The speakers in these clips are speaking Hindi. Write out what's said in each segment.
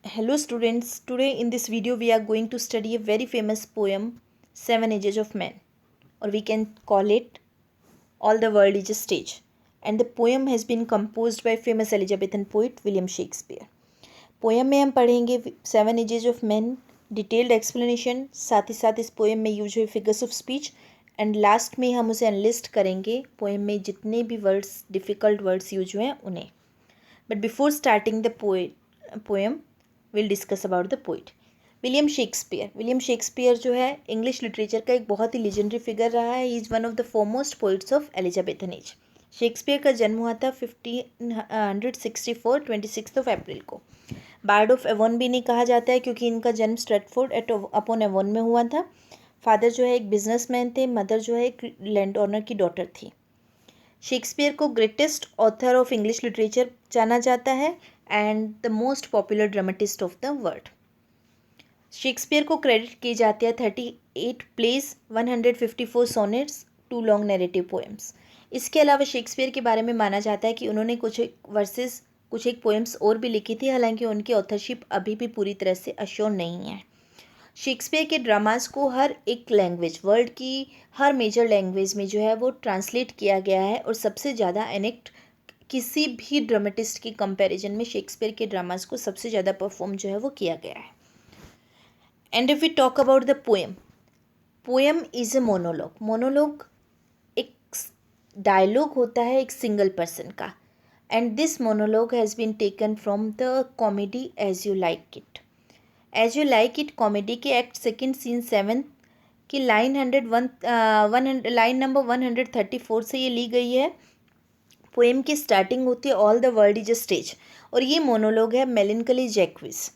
Hello students, today in this video we are going to study a very famous poem, Seven Ages of Men, or we can call it All the World is a Stage. And the poem has been composed by famous Elizabethan poet William Shakespeare. Poem में हम पढ़ेंगे seven edges of man, detailed explanation, साथ ही साथ इस पोएम में यूज हुए figures of speech and last में हम उसे अनलिस्ट करेंगे पोएम में जितने भी वर्ड्स डिफ़िकल्ट वर्ड्स यूज हुए हैं उन्हें. But before starting the poem will discuss about the poet William Shakespeare जो है इंग्लिश लिटरेचर का एक बहुत ही लेजेंडरी फिगर रहा है. He is one of the foremost poets of Elizabethan age. Shakespeare का जन्म हुआ था 1564 26 अप्रैल को. बार्ड ऑफ एवोन भी नहीं कहा जाता है क्योंकि इनका जन्म स्ट्रेटफोर्ड अपॉन एवोन में हुआ था. फादर जो है एक बिजनेसमैन थे, मदर जो है एक लैंड ओनर की डॉटर थी. शेक्सपियर को greatest author of English literature जाना जाता है and the most popular dramatist of the world. Shakespeare को क्रेडिट किए जाते हैं 38 place, 154 sonnets, 2 long narrative poems. इसके अलावा शेक्सपियर के बारे में माना जाता है कि उन्होंने कुछ एक पोएम्स और भी लिखी थी, हालांकि उनकी ऑथरशिप अभी भी पूरी तरह से अश्योर नहीं है. शेक्सपियर के ड्रामास को हर एक लैंग्वेज, वर्ल्ड की हर मेजर लैंग्वेज में जो है वो ट्रांसलेट किया गया है और सबसे ज़्यादा एनेक्ट किसी भी ड्रामेटिस्ट की कंपैरिजन में शेक्सपियर के ड्रामास को सबसे ज़्यादा परफॉर्म जो है वो किया गया है. And if we talk about the poem is a monologue एक डायलॉग होता है एक सिंगल पर्सन का. And this monologue has been taken from the comedy as you like it comedy के एक्ट सेकेंड सीन 7 की लाइन नंबर 134 से ये ली गई है. पोएम की स्टार्टिंग होती है all the world is a stage, और ये मोनोलॉग है मेलनकली जैक्विस,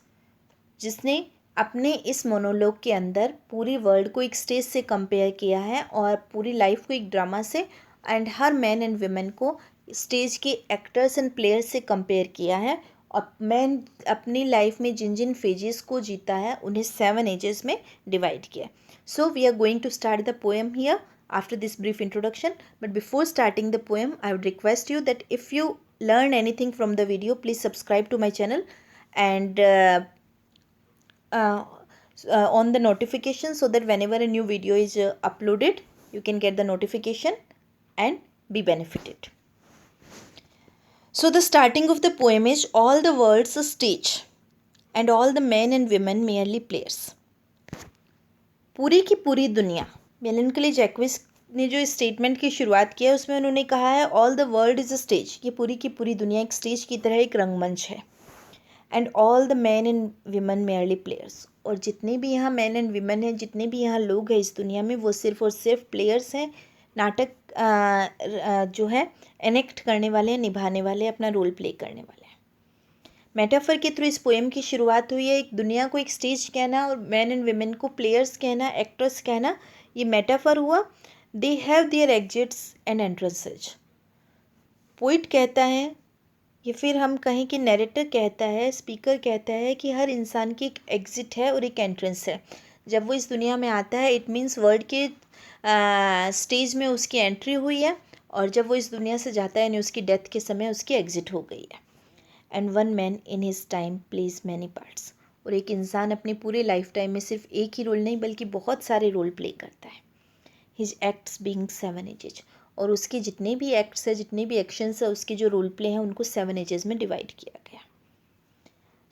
जिसने अपने इस मोनोलॉग के अंदर पूरी वर्ल्ड को एक स्टेज से कंपेयर किया है और पूरी लाइफ को एक ड्रामा से and her man and women को स्टेज के एक्टर्स एंड प्लेयर्स से कंपेयर किया है. और मैन अपनी लाइफ में जिन जिन फेजेस को जीता है उन्हें 7 एजेस में डिवाइड किया. So we are going to start the poem here after this brief introduction. But before starting the poem, I would request you that if you learn anything from the video, please subscribe to my channel and on the notification so that whenever a new video is uploaded, you can get the notification and be benefited. So the starting of the poem is all the world's a stage and all the men and women merely players. पूरी की पूरी दुनिया, मेलनकली जैक्विस ने जो स्टेटमेंट की शुरुआत किया है उसमें उन्होंने कहा है all the world is a stage, ये पूरी की पूरी दुनिया एक स्टेज की तरह एक रंगमंच है. And all the man and women merely players, और जितने भी यहाँ मैन एंड वीमेन हैं, जितने भी यहाँ लोग हैं इस दुनिया में, वो सिर्फ और सिर्फ प्लेयर्स हैं, नाटक जो है एनेक्ट करने वाले हैं, निभाने वाले, अपना रोल प्ले करने वाले हैं. मेटाफर के थ्रू इस पोएम की शुरुआत हुई है. एक दुनिया को एक स्टेज कहना और मैन एंड वुमेन को प्लेयर्स कहना, एक्टर्स कहना, ये मेटाफर हुआ. They have their exits and entrances. Poet कहता है, या फिर हम कहें कि नैरेटर कहता है, स्पीकर कहता है कि हर इंसान की एक एग्जिट है और एक एंट्रेंस है. जब वो इस दुनिया में आता है इट मीन्स वर्ल्ड के स्टेज में उसकी एंट्री हुई है, और जब वो इस दुनिया से जाता है यानी उसकी डेथ के समय उसकी एग्जिट हो गई है. And one man in his time plays many parts, और एक इंसान अपने पूरे लाइफ टाइम में सिर्फ एक ही रोल नहीं बल्कि बहुत सारे रोल प्ले करता है. हिज एक्ट्स बीइंग 7 एजेज, और उसके जितने भी एक्ट्स हैं, जितने भी एक्शंस हैं, उसके जो रोल प्ले हैं उनको 7 एजेस में डिवाइड किया गया.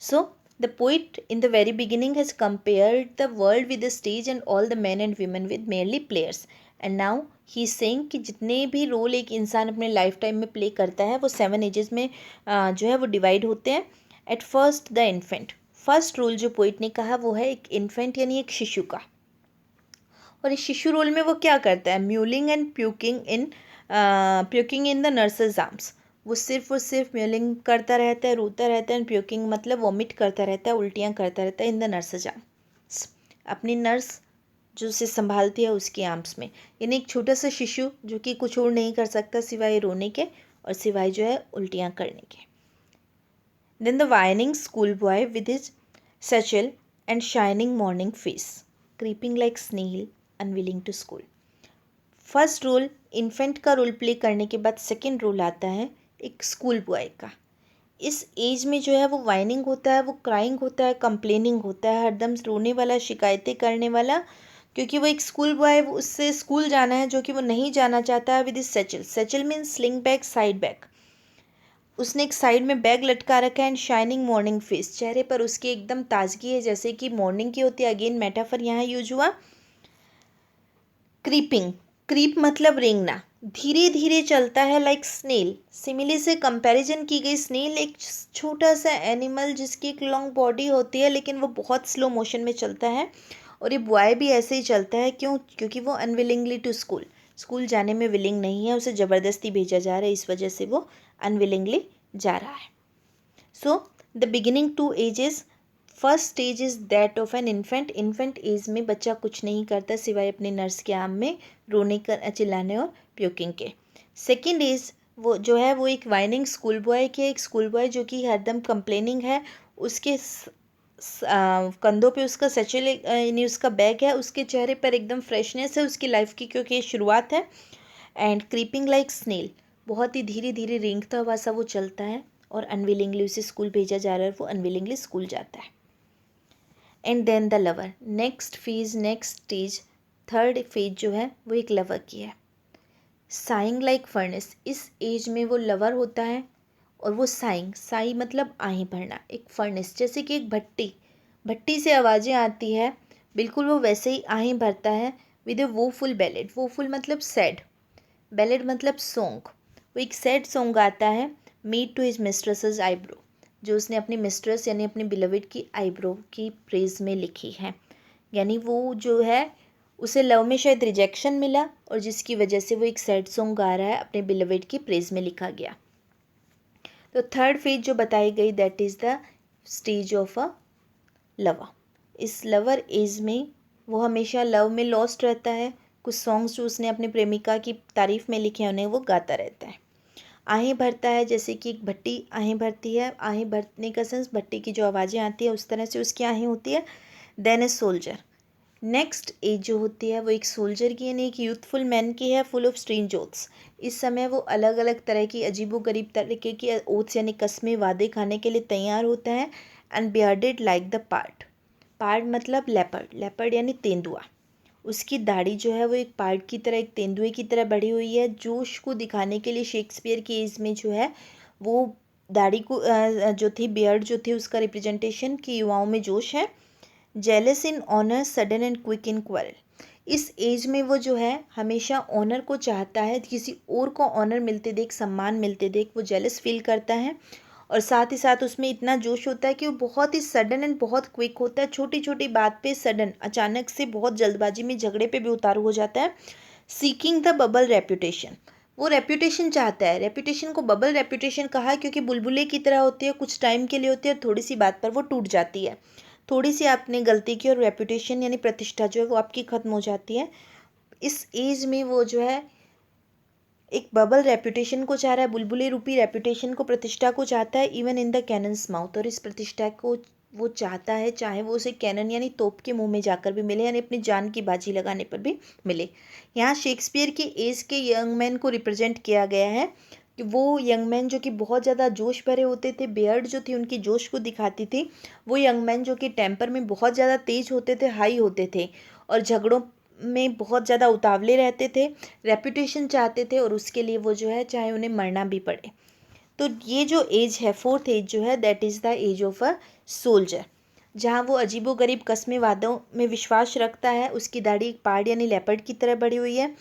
So the poet in the very beginning has compared the world with the stage and all the man and women with merely players. And now he is saying कि जितने भी रोल एक इंसान अपने लाइफ टाइम में प्ले करता है वो 7 एजेस में जो है वो डिवाइड होते हैं. At first the infant, first role जो पोइट ने कहा वो है एक इन्फेंट यानी एक शिशु का. और इस शिशु रोल में वो क्या करता है, mewling and puking in the nurses arms. वो सिर्फ और सिर्फ म्यूलिंग करता रहता है, रोता रहता है, एंड प्यूकिंग मतलब वॉमिट करता रहता है, उल्टियाँ करता रहता है इन द नर्सेज आर्म्स, अपनी नर्स जो उसे संभालती है उसकी आर्म्स में. यानी एक छोटा सा शिशु जो कि कुछ और नहीं कर सकता सिवाय रोने के और सिवाय जो है उल्टियाँ करने के. Then the whining school boy with his satchel and shining morning face, creeping like snail unwilling to school. First role infant का रोल प्ले करने के बाद सेकेंड रोल आता है एक स्कूल बॉय का. इस एज में जो है वो वाइनिंग होता है, वो क्राइंग होता है, कंप्लेनिंग होता है, हरदम रोने वाला, शिकायतें करने वाला, क्योंकि वो एक स्कूल बॉय, वो उससे स्कूल जाना है जो कि वो नहीं जाना चाहता है with is satchel. Satchel means sling bag, side bag. उसने एक साइड में बैग लटका रखा है। एंड शाइनिंग मॉर्निंग फेस, चेहरे पर उसकी एकदम ताजगी है जैसे कि मॉर्निंग की होती है। अगेन मेटाफर यहाँ यूज हुआ। क्रीपिंग, क्रीप मतलब रेंगना, धीरे धीरे चलता है लाइक स्नेल। सिमिली से कंपैरिजन की गई। स्नेल एक छोटा सा एनिमल जिसकी एक लॉन्ग बॉडी होती है लेकिन वो बहुत स्लो मोशन में चलता है। और ये बॉय भी ऐसे ही चलता है। क्यों? क्योंकि वो अनविलिंगली टू स्कूल, स्कूल जाने में विलिंग नहीं है, उसे ज़बरदस्ती भेजा जा रहा है, इस वजह से वो अनविलिंगली जा रहा है। So the beginning to ages, first stage is that of an infant. Infant age में बच्चा कुछ नहीं करता सिवाय अपने नर्स के आर्म में रोने कर चिल्लाने और प्यूकिंग के। सेकेंड एज वो जो है वो एक वाइनिंग स्कूल बॉय की, एक स्कूल बॉय जो कि हरदम कंप्लेनिंग है। उसके कंधों पे उसका सचल यानी उसका बैग है, उसके चेहरे पर एकदम फ्रेशनेस है उसकी लाइफ की, क्योंकि ये शुरुआत है। एंड क्रीपिंग लाइक स्नेल, बहुत ही धीरे धीरे रेंगता हुआ सा वो चलता है। और अनविलिंगली उसे स्कूल भेजा जा रहा है, वो अनविलिंगली स्कूल जाता है। And then the lover, next phase, next stage, third phase जो है वो एक लवर की है। साइंग लाइक फर्नेस, इस एज में वो लवर होता है। और वो साइंग, साई मतलब आहें भरना, एक फर्नेस जैसे कि एक भट्टी, भट्टी से आवाज़ें आती है, बिल्कुल वो वैसे ही आहें भरता है with A woeful ballad. Woeful मतलब सैड, बैलेड मतलब सॉन्ग। वो एक सैड सॉन्ग गाता है, मीट टू हिज मिस्ट्रेसेस आईब्रो, जो उसने अपनी मिस्ट्रेस यानी अपनी बिलविड की आईब्रो की प्रेज में लिखी है। यानी वो जो है उसे लव में शायद रिजेक्शन मिला और जिसकी वजह से वो एक सैड सॉन्ग गा रहा है, अपने बिलविड की प्रेज में लिखा गया। तो थर्ड फेज जो बताई गई that is the stage of a lover. इस लवर एज में वो हमेशा लव में लॉस्ट रहता है। कुछ सॉन्ग्स जो उसने अपनी प्रेमिका की तारीफ में लिखे हैं उन्हें वो गाता रहता है। आहें भरता है जैसे कि एक भट्टी आहें भरती है, आहें भरने का सेंस भट्टी की जो आवाज़ें आती है उस तरह से उसकी आहें होती है। Then a soldier, next age जो होती है वो एक सोल्जर की यानी एक यूथफुल मैन की है, फुल ऑफ स्ट्रेंज ओथ्स। इस समय वो अलग अलग तरह की अजीबोगरीब तरीके की ओथ्स यानी कस्में वादे खाने के लिए तैयार होता है। And bearded like the part, part मतलब लेपर्ड, लेपर्ड यानी तेंदुआ। उसकी दाढ़ी जो है वो एक पार्ट की तरह, एक तेंदुए की तरह बढ़ी हुई है। जोश को दिखाने के लिए शेक्सपियर की एज में जो है वो दाढ़ी को जो थी, बियर्ड जो थी, उसका रिप्रेजेंटेशन कि युवाओं में जोश है। Jealous in honour, sudden and quick in quarrel, इस एज में वो जो है हमेशा ऑनर को चाहता है, किसी और को ऑनर मिलते देख, सम्मान मिलते देख वो जेलस फील करता है। और साथ ही साथ उसमें इतना जोश होता है कि वो बहुत ही सडन एंड बहुत क्विक होता है। छोटी छोटी बात पे सडन, अचानक से बहुत जल्दबाजी में झगड़े पे भी उतारू हो जाता है। सीकिंग द बबल रेपुटेशन, वो रेपुटेशन चाहता है। रेपुटेशन को बबल रेपुटेशन कहा है क्योंकि बुलबुले की तरह होती है, कुछ टाइम के लिए होती है, थोड़ी सी बात पर वो टूट जाती है। थोड़ी सी आपने गलती की और रेपुटेशन यानी प्रतिष्ठा जो है वो आपकी ख़त्म हो जाती है। इस एज में वो जो है एक बबल रेपुटेशन को चाह रहा है, बुलबुले रूपी रेपुटेशन को, प्रतिष्ठा को चाहता है, even in the cannons mouth. और इस प्रतिष्ठा को वो चाहता है चाहे वो उसे कैनन यानी तोप के मुंह में जाकर भी मिले, यानी अपनी जान की बाजी लगाने पर भी मिले। यहाँ शेक्सपियर की एज के यंग मैन को रिप्रेजेंट किया गया है कि वो यंग मैन जो कि बहुत ज़्यादा जोश भरे होते थे, बियर्ड जो थी उनकी जोश को दिखाती थी। वो यंग मैन जो कि टेम्पर में बहुत ज़्यादा तेज होते थे, हाई होते थे, और झगड़ों में बहुत ज़्यादा उतावले रहते थे, रेपुटेशन चाहते थे, और उसके लिए वो जो है चाहे उन्हें मरना भी पड़े। तो ये जो एज है, फोर्थ एज जो है, that is the age of a soldier, जहाँ वो अजीबोगरीब कस्में वादों में विश्वास रखता है। उसकी दाढ़ी एक पार्ड यानी लेपर्ड की तरह बढ़ी हुई है।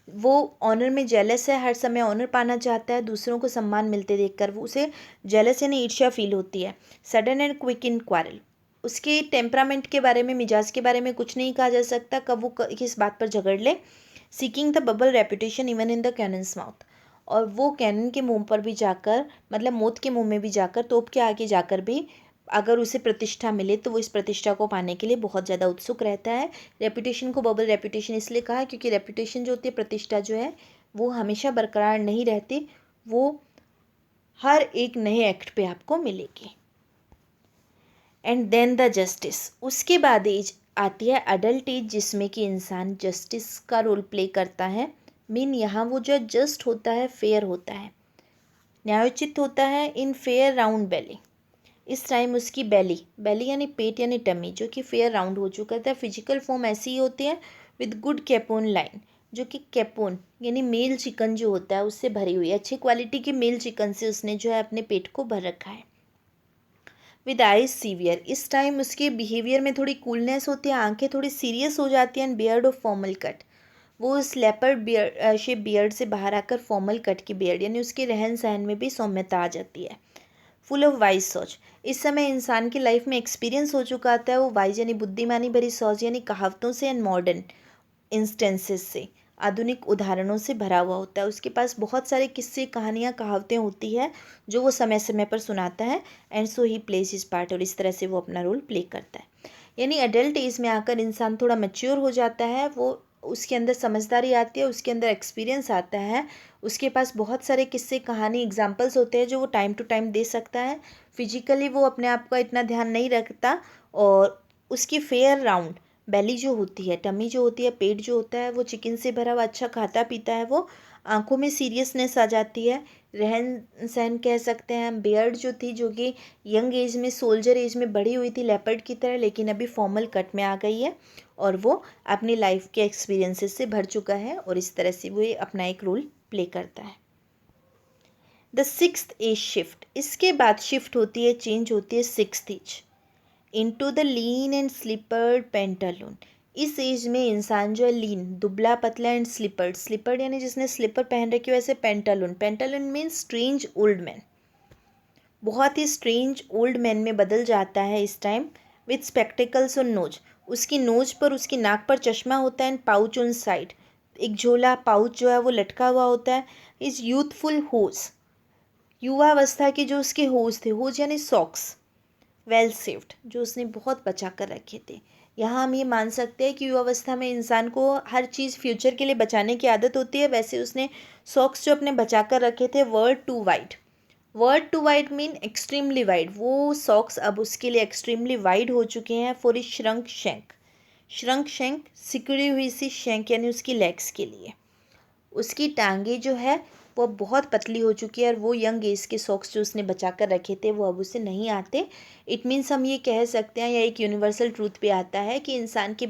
वो ऑनर में जेलस है, हर समय ऑनर पाना चाहता है, दूसरों को सम्मान मिलते देखकर वो उसे जेलस यानी ईर्ष्या फील होती है। Sudden and quick in quarrel, उसके टेम्परामेंट के बारे में, मिजाज के बारे में कुछ नहीं कहा जा सकता, कब वो किस बात पर झगड़ ले। Seeking the bubble reputation even in the cannons mouth, और वो कैनन के मुंह पर भी जाकर, मतलब मौत के मुंह में भी जाकर, तोप के आगे जाकर भी अगर उसे प्रतिष्ठा मिले तो वो इस प्रतिष्ठा को पाने के लिए बहुत ज़्यादा उत्सुक रहता है। रेपुटेशन को बबल रेपुटेशन इसलिए कहा है क्योंकि रेपुटेशन जो होती है, प्रतिष्ठा जो है, वो हमेशा बरकरार नहीं रहती, वो हर एक नए एक्ट पे आपको मिलेगी। एंड देन द जस्टिस, उसके बाद एज आती है अडल्ट एज, जिसमें कि इंसान जस्टिस का रोल प्ले करता है। मीन यहाँ वो जो जस्ट होता है, फेयर होता है। न्यायोचित होता है इन फेयर राउंड बेली। इस टाइम उसकी बेली यानी पेट यानी टमी जो कि फेयर राउंड हो चुका था। फिजिकल फॉर्म ऐसी ही होती है विद गुड कैपोन लाइन, जो कि कैपोन यानी मेल चिकन जो होता है उससे भरी हुई है। अच्छी क्वालिटी के मेल चिकन से उसने जो है अपने पेट को भर रखा है। विद आइज सीवियर, इस टाइम उसके बिहेवियर में थोड़ी कूलनेस होती है, आंखें थोड़ी सीरियस हो जाती हैं। And beard of formal cut, वो उस लेपर्ड बियर्ड शेप बियर्ड से बाहर आकर फॉर्मल कट की बियर्ड यानी उसके रहन सहन में भी सौम्यता आ जाती है। फुल ऑफ वाइज सोच, इस समय इंसान की लाइफ में एक्सपीरियंस हो चुका आता है वो वाइज यानी बुद्धिमानी भरी सोच यानी कहावतों से एंड मॉडर्न इंस्टेंसेस से, आधुनिक उदाहरणों से भरा हुआ होता है। उसके पास बहुत सारे किस्से कहानियाँ कहावतें होती है जो वो समय समय पर सुनाता है। And so he plays his part, और इस तरह से वो अपना रोल प्ले करता है। यानी अडल्ट एज में आकर इंसान थोड़ा मैच्योर हो जाता है, वो उसके अंदर समझदारी आती है, उसके अंदर एक्सपीरियंस आता है, उसके पास बहुत सारे किस्से कहानी एग्जाम्पल्स होते हैं जो वो टाइम टू टाइम दे सकता है। फिजिकली वो अपने आप का इतना ध्यान नहीं रखता, और उसकी फेयर राउंड बेली जो होती है, टमी जो होती है, पेट जो होता है वो चिकन से भरा हुआ, अच्छा खाता पीता है वो। आंखों में सीरियसनेस आ जाती है। रहन सहन कह सकते हैं। बियर्ड जो थी जो कि यंग एज में सोल्जर एज में बढ़ी हुई थी लेपर्ड की तरह, लेकिन अभी फॉर्मल कट में आ गई है और वो अपनी लाइफ के एक्सपीरियंसेस से भर चुका है, और इस तरह से वो अपना एक रोल प्ले करता है। द सिक्स्थ एज शिफ्ट, इसके बाद शिफ्ट होती है, चेंज होती है sixth age into the lean and slippered pantaloon. इस एज में इंसान जो है लीन दुबला पतला एंड स्लिपर्ड यानी जिसने स्लीपर पहन रखी हो, ऐसे Pantaloons means strange old man, बहुत ही स्ट्रेंज ओल्ड मैन में बदल जाता है इस time. With spectacles on nose, उसकी नोज पर उसकी नाक पर चश्मा होता है। एंड पाउच ऑन साइड, एक झोला पाउच जो है वो लटका हुआ होता है। इज यूथफुल होज, युवावस्था के जो उसके होज थे, होज यानी सॉक्स, वेल सेव्ड जो उसने बहुत बचा कर रखे थे। यहाँ हम ये मान सकते हैं कि युवावस्था में इंसान को हर चीज़ फ्यूचर के लिए बचाने की आदत होती है, वैसे उसने सॉक्स जो अपने बचा कर रखे थे। Word too wide mean extremely wide, वो सॉक्स अब उसके लिए एक्सट्रीमली वाइड हो चुके हैं। फॉर इज श्रंक शैंक सिकुड़ी हुई सी शैंक यानी उसकी लेग्स के लिए। उसकी टांगे जो है वो बहुत पतली हो चुकी है, और वो यंग एज के सॉक्स जो उसने बचा कर रखे थे वो अब उसे नहीं आते। इट मीन्स हम ये कह सकते हैं, या एक यूनिवर्सल ट्रूथ पे आता है कि इंसान के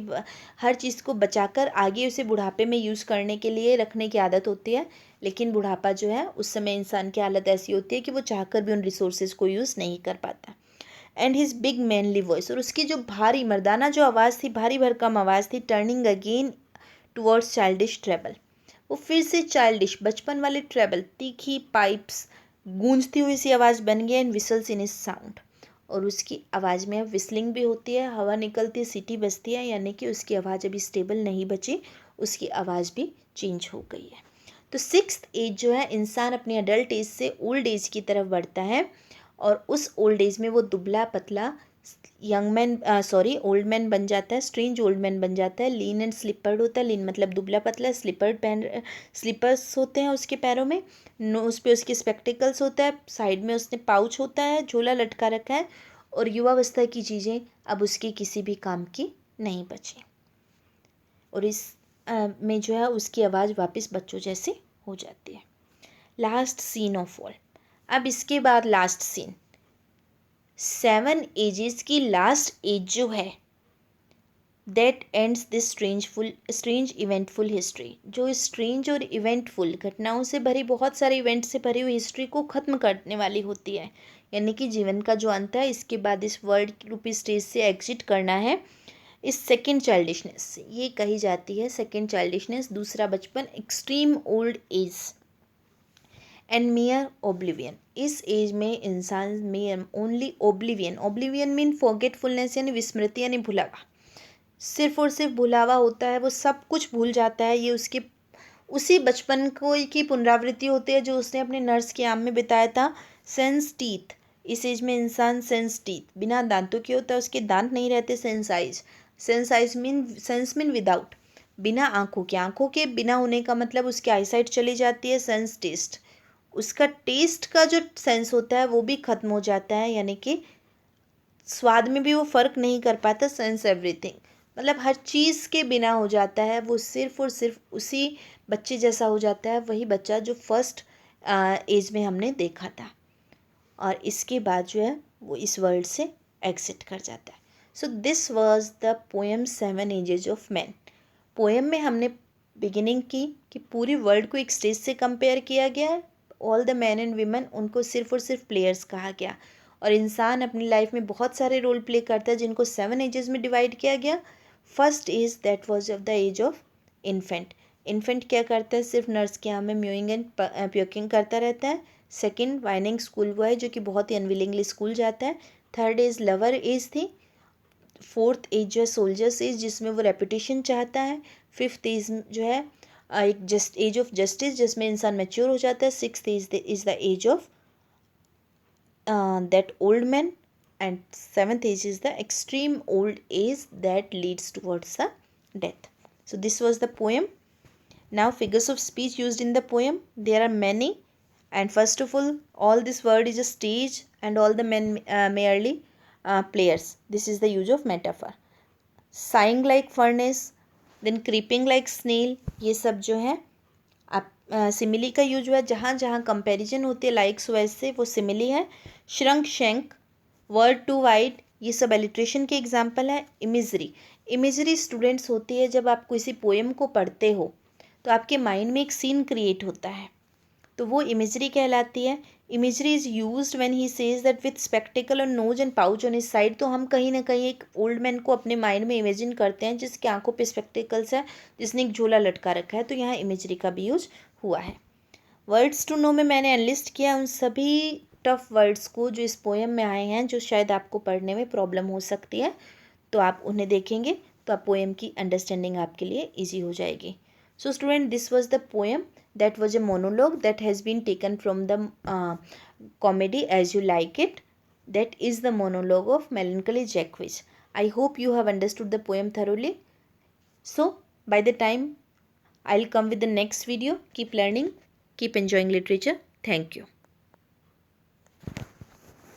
हर चीज़ को बचाकर आगे उसे बुढ़ापे में यूज़ करने के लिए रखने की आदत होती है, लेकिन बुढ़ापा जो है उस समय इंसान की हालत ऐसी होती है कि वो चाहकर भी उन रिसोर्सेज को यूज़ नहीं कर पाता। And his big manly voice, और उसकी जो भारी मर्दाना जो आवाज़ थी, भारी भरकम आवाज़ थी, turning again towards childish treble, वो फिर से चाइल्डिश बचपन वाले ट्रेबल, तीखी पाइप्स गूंजती हुई सी आवाज़ बन गई। And whistles in is sound, और उसकी आवाज़ में अब विस्लिंग भी होती है, हवा निकलती है, सीटी बजती है, यानी कि उसकी आवाज़ अभी स्टेबल नहीं बची, उसकी आवाज़ भी चेंज हो गई है। तो सिक्स्थ एज जो है, इंसान अपनी अडल्ट एज से ओल्ड एज की तरफ बढ़ता है, और उस ओल्ड एज में वो दुबला पतला ओल्ड मैन बन जाता है, स्ट्रेंज ओल्ड मैन बन जाता है। लीन एंड स्लिपर्ड होता है, लीन मतलब दुबला पतला, स्लीपर्स होते हैं उसके पैरों में, नोज पे उसके स्पेक्टिकल्स होता है, साइड में उसने पाउच होता है, झोला लटका रखा है, और युवावस्था की चीज़ें अब उसके किसी भी काम की नहीं बची, और इस में जो है उसकी आवाज़ वापस बच्चों जैसी हो जाती है। लास्ट सीन ऑफ ऑल, अब इसके बाद लास्ट सीन 7 एजेस की लास्ट एज जो है, that ends this strange eventful history, जो स्ट्रेंज और इवेंटफुल घटनाओं से भरी, बहुत सारे इवेंट से भरी हुई हिस्ट्री को ख़त्म करने वाली होती है, यानी कि जीवन का जो अंत है। इसके बाद इस वर्ल्ड रूपी स्टेज से एग्जिट करना है इस सेकेंड चाइल्डिशनेस से, ये कही जाती है सेकेंड चाइल्डिशनेस, दूसरा बचपन, extreme old as and मियर oblivion. इस एज में इंसान में ओनली ओब्लिवियन मीन फॉरगेटफुलनेस यानी विस्मृति यानी भुलावा, सिर्फ और सिर्फ भुलावा होता है, वो सब कुछ भूल जाता है। ये उसके उसी बचपन को की पुनरावृत्ति होती है जो उसने अपने नर्स के आम में बिताया था। सेंस टीथ, इस एज में इंसान सेंस टीथ बिना दांतों के होता है, उसके दांत नहीं रहते। सेंस आइज मीन विदाउट, बिना आँखों के, आँखों के बिना होने का मतलब उसकी आईसाइट चली जाती है। सेंस टेस्ट, उसका टेस्ट का जो सेंस होता है वो भी ख़त्म हो जाता है, यानी कि स्वाद में भी वो फ़र्क नहीं कर पाता। सेंस एवरीथिंग मतलब हर चीज़ के बिना हो जाता है, वो सिर्फ और सिर्फ उसी बच्चे जैसा हो जाता है, वही बच्चा जो फर्स्ट एज में हमने देखा था, और इसके बाद जो है वो इस वर्ल्ड से एग्जिट कर जाता है। So this was the poem 7 ages of man. Poem में हमने बिगिनिंग की कि पूरी वर्ल्ड को एक स्टेज से कंपेयर किया गया है, all the man and women उनको सिर्फ और सिर्फ प्लेयर्स कहा गया, और इंसान अपनी लाइफ में बहुत सारे रोल प्ले करता है जिनको 7 एजेस में डिवाइड किया गया। First age that was of the age of infant. Infant क्या करता है, सिर्फ नर्स के यहाँ में म्यूइंग एंड प्यूकिंग करता रहता है। सेकंड वाइनिंग स्कूल बॉय, जो कि बहुत ही अनविलिंगली स्कूल जाता है। थर्ड एज लवर एज थी। फोर्थ एज जो है सोल्जर्स एज, जिसमें वो रेपुटेशन चाहता है। फिफ्थ एज जो है एक जस्ट एज ऑफ जस्टिस, जिसमें इंसान मैच्योर हो जाता है। Sixth age is the age of that old man, and seventh age is the extreme old age that leads towards the death. So this was the poem. Now figures of speech used in the poem, there are many, and first of all this word is a stage and all the men merely players. This is the use of metaphor. Sighing like furnace, then creeping like snail, ये सब जो है आप सिमिली का यूज हुआ है। जहाँ जहाँ कंपैरिजन होती है लाइक्स वैसे वो सिमिली है। Shrunk shank, word too wide, ये सब एलिट्रेशन के एग्जाम्पल है। इमेजरी, इमेजरी स्टूडेंट्स होती है जब आप किसी पोएम को पढ़ते हो तो आपके माइंड में एक सीन क्रिएट होता है, तो वो इमेजरी कहलाती है। Imagery is used when he says that with spectacle on nose and pouch on his side. तो हम कहीं ना कहीं एक ओल्ड मैन को अपने माइंड में इमेजिन करते हैं जिसकी आंखों पे स्पेक्टिकल्स है, जिसने एक झोला लटका रखा है, तो यहाँ इमेजरी का भी यूज हुआ है। वर्ड्स टू नो में मैंने एनलिस्ट किया उन सभी टफ वर्ड्स को जो इस पोएम में आए हैं, जो शायद आपको पढ़ने में प्रॉब्लम हो सकती है, तो आप उन्हें देखेंगे तो आप पोएम की अंडरस्टैंडिंग आपके लिए ईजी हो जाएगी. So student, this was the poem that was a monologue that has been taken from the comedy As You Like It. That is the monologue of Melancholy Jacques. I hope you have understood the poem thoroughly. So by the time I'll come with the next video, keep learning, keep enjoying literature. Thank you.